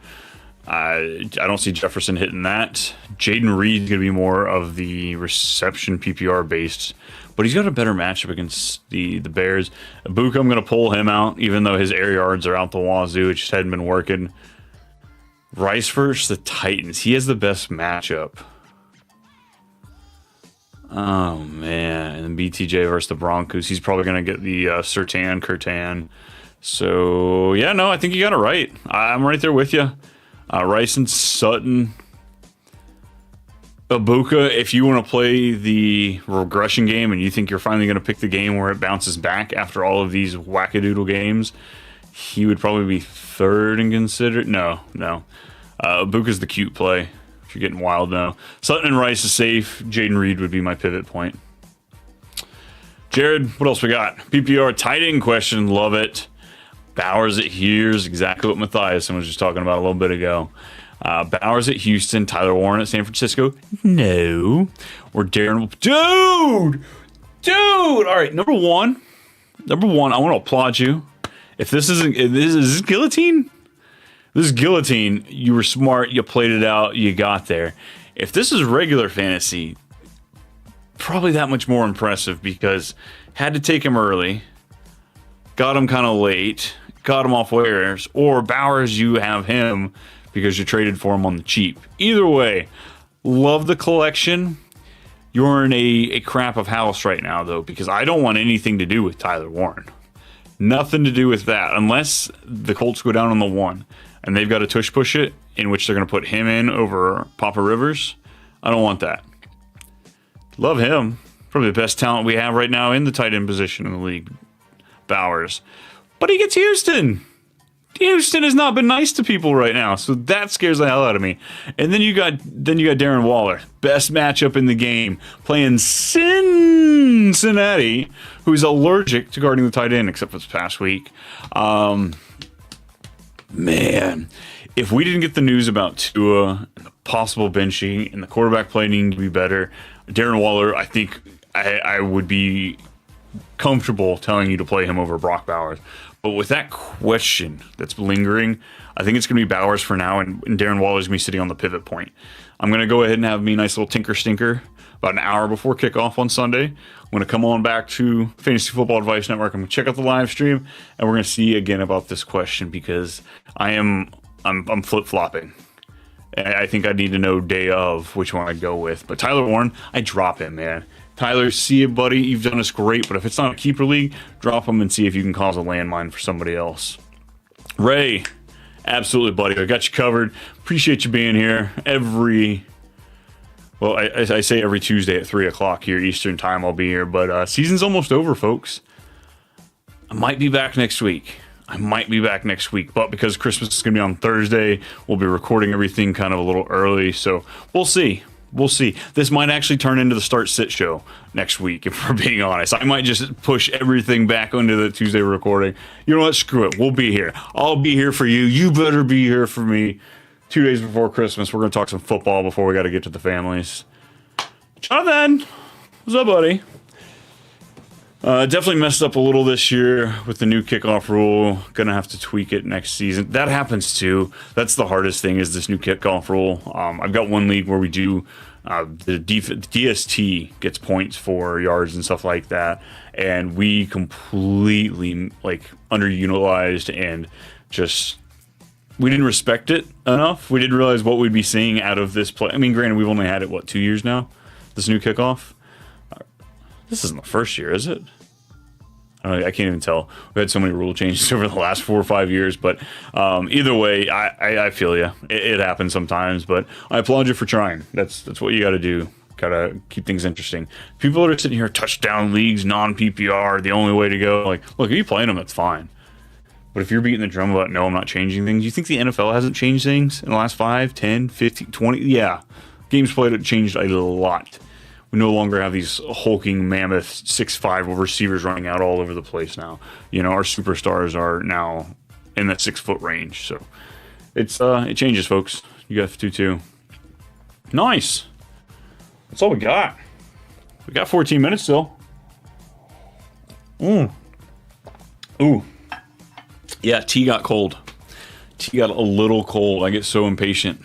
I don't see Jefferson hitting that. Jaden Reed's going to be more of the reception PPR based, but he's got a better matchup against the Bears. Abuka, I'm going to pull him out, even though his air yards are out the wazoo. It just hadn't been working. Rice versus the Titans. He has the best matchup. Oh, man. And then BTJ versus the Broncos. He's probably going to get the Curtan. So, yeah, no, I think you got it right. I'm right there with you. Rice and Sutton. Abuka, if you want to play the regression game and you think you're finally going to pick the game where it bounces back after all of these wackadoodle games, he would probably be third and considered. No. Abuka's the cute play. If you're getting wild now. Sutton and Rice is safe. Jaden Reed would be my pivot point. Jared, what else we got? PPR tight end question. Love it. Bowers at Here's exactly what Matthias was just talking about a little bit ago. Bowers at Houston. Tyler Warren at San Francisco. No. Or Darren. Dude! All right, number one, I want to applaud you. If this isn't, is this guillotine? This is guillotine. You were smart. You played it out. You got there. If this is regular fantasy, probably that much more impressive because had to take him early, got him kind of late, got him off waivers, or Bowers, you have him because you traded for him on the cheap. Either way, love the collection. You're in a crap of house right now, though, because I don't want anything to do with Tyler Warren. Nothing to do with that, unless the Colts go down on the 1. And they've got to tush push it, in which they're going to put him in over Papa Rivers. I don't want that. Love him. Probably the best talent we have right now in the tight end position in the league. Bowers. But he gets Houston. Houston has not been nice to people right now, so that scares the hell out of me. And then you got Darren Waller, best matchup in the game, playing Cincinnati, who's allergic to guarding the tight end, except for this past week. Man, if we didn't get the news about Tua and the possible benching and the quarterback play needing to be better, Darren Waller, I think I would be comfortable telling you to play him over Brock Bowers. But with that question that's lingering, I think it's going to be Bowers for now, and Darren Waller's going to be sitting on the pivot point. I'm going to go ahead and have me a nice little tinker stinker about an hour before kickoff on Sunday. I'm going to come on back to Fantasy Football Advice Network. I'm going to check out the live stream, and we're going to see again about this question because I'm flip-flopping. I think I need to know day of which one I'd go with. But Tyler Warren, I drop him, man. Tyler, see you, buddy. You've done us great, but if it's not a keeper league, drop him and see if you can cause a landmine for somebody else. Ray, absolutely, buddy. I got you covered. Appreciate you being here I say every Tuesday at 3 o'clock here Eastern time I'll be here, but season's almost over, folks. I might be back next week. But because Christmas is going to be on Thursday, we'll be recording everything kind of a little early, so we'll see. We'll see. This might actually turn into the start-sit show next week, if we're being honest. I might just push everything back onto the Tuesday recording. You know what? Screw it. We'll be here. I'll be here for you. You better be here for me. 2 days before Christmas, we're going to talk some football before we got to get to the families. Jonathan! What's up, buddy? Definitely messed up a little this year with the new kickoff rule. Gonna have to tweak it next season. That happens too. That's the hardest thing, is this new kickoff rule. I've got one league where we do the DST gets points for yards and stuff like that, and we completely underutilized and just we didn't respect it enough. We didn't realize what we'd be seeing out of this play. I mean, granted, we've only had it 2 years now. This new kickoff. This isn't the first year, is it? I can't even tell. We've had so many rule changes over the last 4 or 5 years, but either way, I feel you. It happens sometimes, but I applaud you for trying. That's what you got to do. Got to keep things interesting. People that are sitting here, touchdown leagues, non-PPR, the only way to go. Look, if you playing them, that's fine. But if you're beating the drum about, no, I'm not changing things, you think the NFL hasn't changed things in the last 5, 10, 15, 20? Yeah. Games played have changed a lot. We no longer have these hulking mammoth 6'5" receivers running out all over the place now. You know, our superstars are now in that 6 foot range. So it changes, folks. You have to too. Nice. That's all we got. We got 14 minutes still. Ooh. Yeah, tea got cold. Tea got a little cold. I get so impatient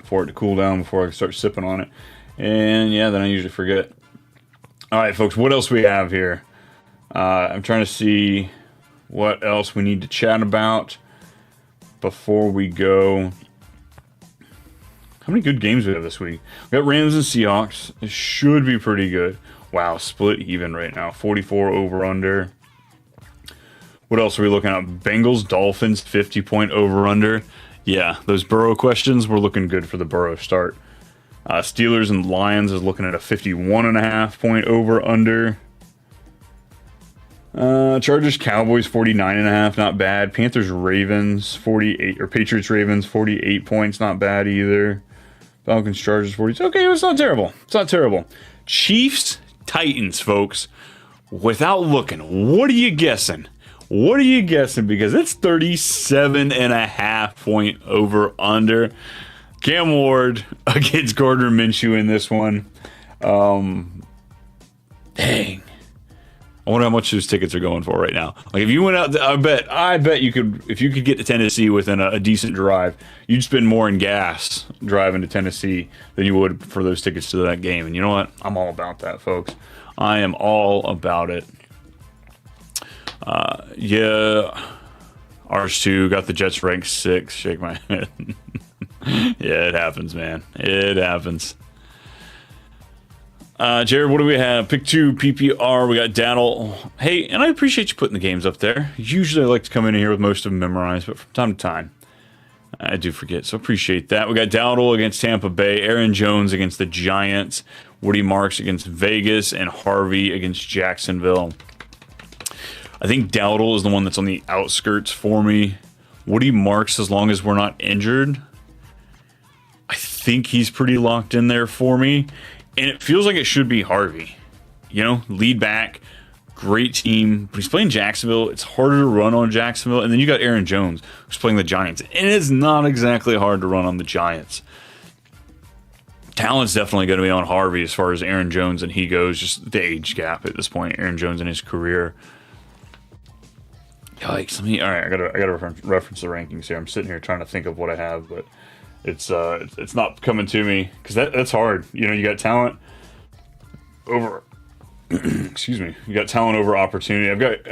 for it to cool down before I start sipping on it. And yeah, then I usually forget. All right, folks, what else we have here? I'm trying to see what else we need to chat about before we go. How many good games we have this week? We got Rams and Seahawks. It should be pretty good. Wow, split even right now. 44 over under. What else are we looking at? Bengals, Dolphins, 50-point over under. Yeah, those Burrow questions were looking good for the Burrow start. Steelers and Lions is looking at a 51.5 point over under. Chargers Cowboys 49.5, not bad. Panthers Ravens 48, or Patriots Ravens 48 points, not bad either. Falcons Chargers 40. Okay, it's not terrible. It's not terrible. Chiefs Titans, folks. Without looking, what are you guessing? What are you guessing? Because it's 37.5 point over under. Cam Ward against Gardner Minshew in this one. Dang. I wonder how much those tickets are going for right now. Like, if you went out, I bet you could, if you could get to Tennessee within a decent drive, you'd spend more in gas driving to Tennessee than you would for those tickets to that game. And you know what? I'm all about that, folks. I am all about it. Yeah. Ours too. Got the Jets ranked 6. Shake my head. Yeah, it happens, man. It happens. Jared, what do we have? Pick 2 PPR. We got Daddle. Hey, and I appreciate you putting the games up there. Usually I like to come in here with most of them memorized, but from time to time, I do forget. So appreciate that. We got Dowdle against Tampa Bay, Aaron Jones against the Giants, Woody Marks against Vegas, and Harvey against Jacksonville. I think Dowdle is the one that's on the outskirts for me. Woody Marks, as long as we're not injured, I think he's pretty locked in there for me. And it feels like it should be Harvey. You know, lead back, great team. But he's playing Jacksonville. It's harder to run on Jacksonville. And then you got Aaron Jones, who's playing the Giants. And it's not exactly hard to run on the Giants. Talent's definitely going to be on Harvey as far as Aaron Jones and he goes. Just the age gap at this point, Aaron Jones in his career. Yikes. All right, I gotta reference the rankings here. I'm sitting here trying to think of what I have, but it's not coming to me because that's hard. You know, you got talent over excuse me. You got talent over opportunity. I've got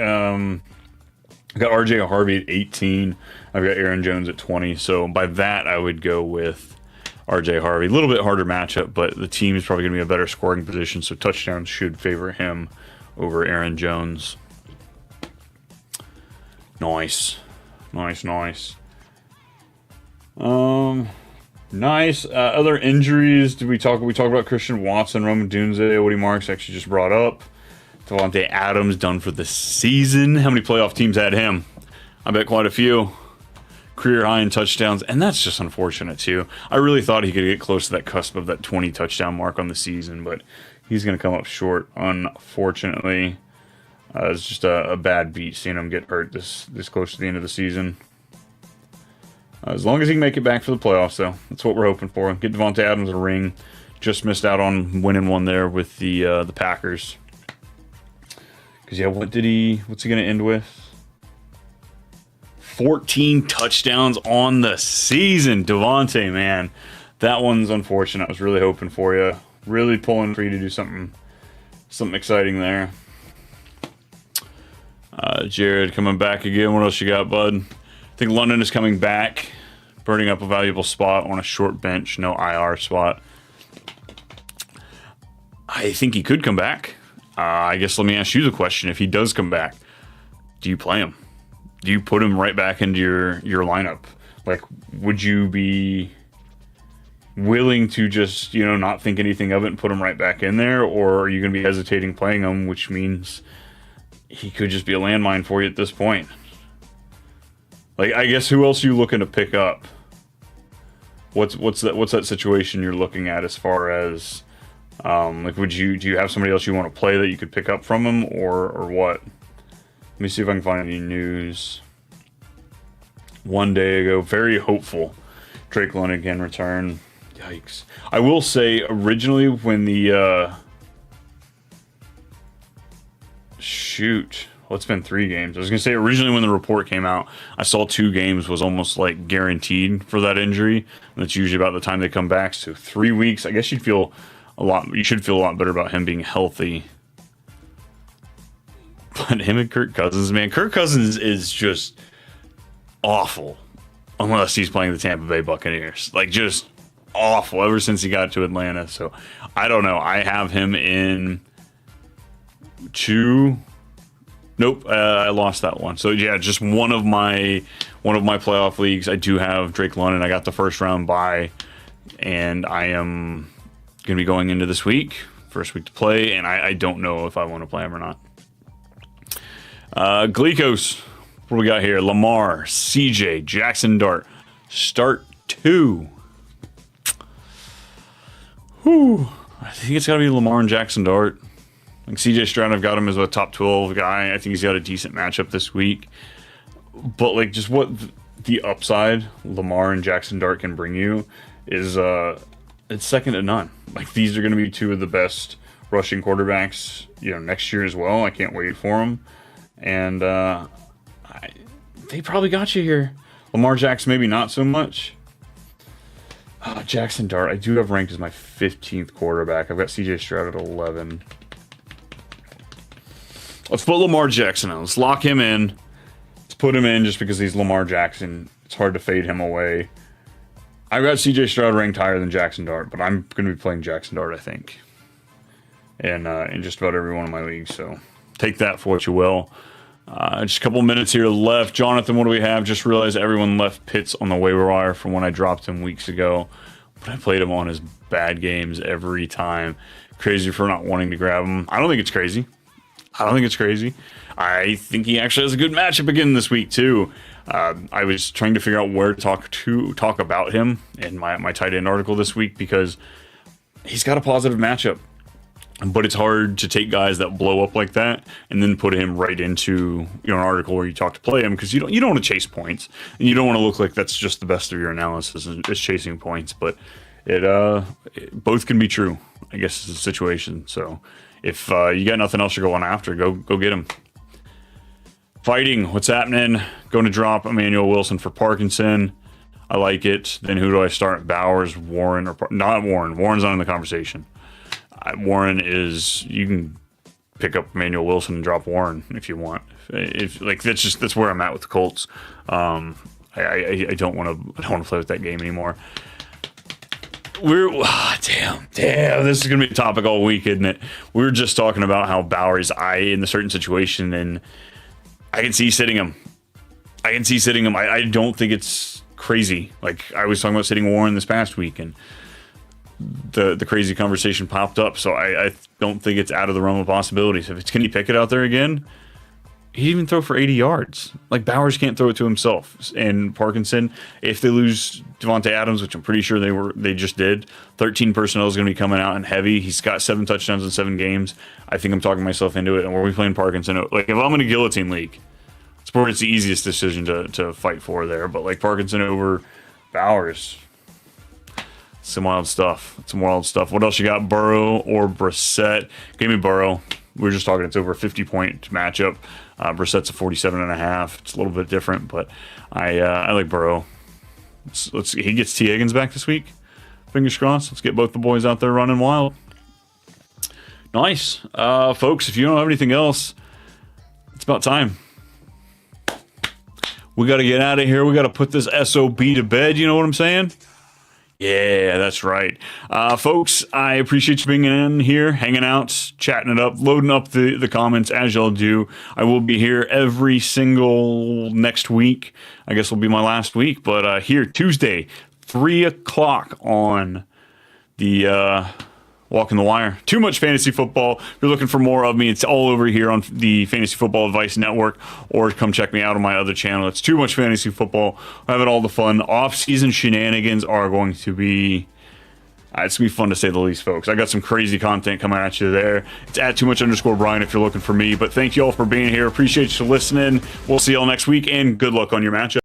RJ Harvey at 18. I've got Aaron Jones at 20. So by that, I would go with RJ Harvey. A little bit harder matchup, but the team is probably going to be in a better scoring position. So touchdowns should favor him over Aaron Jones. Nice. Nice. Nice. Other injuries. We talk about Christian Watson, Roman Dunze, Woody Marks actually just brought up. Devontae Adams done for the season. How many playoff teams had him? I bet quite a few. career high in touchdowns, and that's just unfortunate too. I really thought he could get close to that cusp of that 20 touchdown mark on the season, but he's going to come up short, unfortunately. It's just a bad beat seeing him get hurt this close to the end of the season. As long as he can make it back for the playoffs, though, that's what we're hoping for. Get Devontae Adams a ring. Just missed out on winning one there with the Packers. Because yeah, what's he going to end with? 14 touchdowns on the season, Devontae, man. That one's unfortunate. I was really hoping for you. Really pulling for you to do something exciting there. Jared coming back again. What else you got, bud? I think London is coming back, burning up a valuable spot on a short bench, no IR spot. I think he could come back. I guess let me ask you the question. If he does come back, do you play him? Do you put him right back into your lineup? Like, would you be willing to just, not think anything of it and put him right back in there? Or are you going to be hesitating playing him, which means he could just be a landmine for you at this point? Like, I guess who else are you looking to pick up? What's that situation you're looking at as far as like, do you have somebody else you want to play that you could pick up from him, or what? Let me see if I can find any news. One day ago, very hopeful Drake London can return. Yikes. I will say, originally when the well, it's been 3 games. I was going to say, originally when the report came out, I saw 2 games was almost like guaranteed for that injury. And that's usually about the time they come back. So 3 weeks, I guess you should feel a lot better about him being healthy. But him and Kirk Cousins, man, Kirk Cousins is just awful unless he's playing the Tampa Bay Buccaneers. Like, just awful ever since he got to Atlanta. So I don't know. I have him in 2. Nope, I lost that one. So yeah, just one of my playoff leagues. I do have Drake London. I got the first round bye, and I am going to be going into this week, first week to play, and I don't know if I want to play him or not. Gleekos, what do we got here? Lamar, CJ, Jackson Dart, start 2. Whew. I think it's got to be Lamar and Jackson Dart. Like, CJ Stroud, I've got him as a top 12 guy. I think he's got a decent matchup this week. But, like, just what the upside Lamar and Jackson Dart can bring you is it's second to none. Like, these are going to be 2 of the best rushing quarterbacks, next year as well. I can't wait for them. And they probably got you here. Lamar Jackson, maybe not so much. Jackson Dart, I do have ranked as my 15th quarterback. I've got CJ Stroud at 11. Let's put Lamar Jackson on. Let's lock him in. Let's put him in just because he's Lamar Jackson. It's hard to fade him away. I've got CJ Stroud ranked higher than Jackson Dart, but I'm going to be playing Jackson Dart, I think. And in just about every one of my leagues. So take that for what you will. Just a couple minutes here left. Jonathan, what do we have? Just realized everyone left Pitts on the waiver wire from when I dropped him weeks ago. But I played him on his bad games every time. Crazy for not wanting to grab him. I don't think it's crazy. I think he actually has a good matchup again this week, too. I was trying to figure out where to talk about him in my tight end article this week because he's got a positive matchup. But it's hard to take guys that blow up like that and then put him right into an article where you talk to play him, because you don't want to chase points and you don't want to look like that's just the best of your analysis is chasing points. But it both can be true, I guess, is the situation. So if you got nothing else you're going after, go get him. Fighting, what's happening? Going to drop Emmanuel Wilson for Parkinson. I like it. Then who do I start? Bowers, Warren, or not Warren? Warren's not in the conversation. Warren is, you can pick up Emmanuel Wilson and drop Warren if you want. That's where I'm at with the Colts. I don't want to play with that game anymore. Damn, this is gonna be a topic all week, isn't it? We were just talking about how Bowers in a certain situation, and I can see sitting him. I don't think it's crazy. Like, I was talking about sitting Warren this past week, and the crazy conversation popped up. So I don't think it's out of the realm of possibilities. If it's Kenny Pickett out there again, He didn't even throw for 80 yards. Like, Bowers can't throw it to himself. And Parkinson, if they lose Devontae Adams, which I'm pretty sure they just did, 13 personnel is going to be coming out and heavy. He's got 7 touchdowns in 7 games. I think I'm talking myself into it. And we're playing Parkinson. Like, if I'm in a guillotine league, it's the easiest decision to fight for there. But, like, Parkinson over Bowers, some wild stuff. What else you got? Burrow or Brissett? Give me Burrow. We were just talking, it's over a 50-point matchup. Brissett's a 47.5. It's a little bit different, but I like Burrow. Let's he gets T. Higgins back this week. Fingers crossed. Let's get both the boys out there running wild. Nice. Folks, if you don't have anything else, it's about time. We got to get out of here. We got to put this SOB to bed. You know what I'm saying? Yeah, that's right. Folks, I appreciate you being in here, hanging out, chatting it up, loading up the comments as y'all do. I will be here every single next week. I guess will be my last week, but here, Tuesday, 3 o'clock on the Walking the Wire. Too much fantasy football. If you're looking for more of me, it's all over here on the Fantasy Football Advice Network, or come check me out on my other channel. It's Too Much Fantasy Football. I'm having all the fun. Off-season shenanigans are going to be... it's going to be fun to say the least, folks. I got some crazy content coming at you there. It's at @too_much_Brian if you're looking for me. But thank you all for being here. Appreciate you listening. We'll see y'all next week, and good luck on your matchup.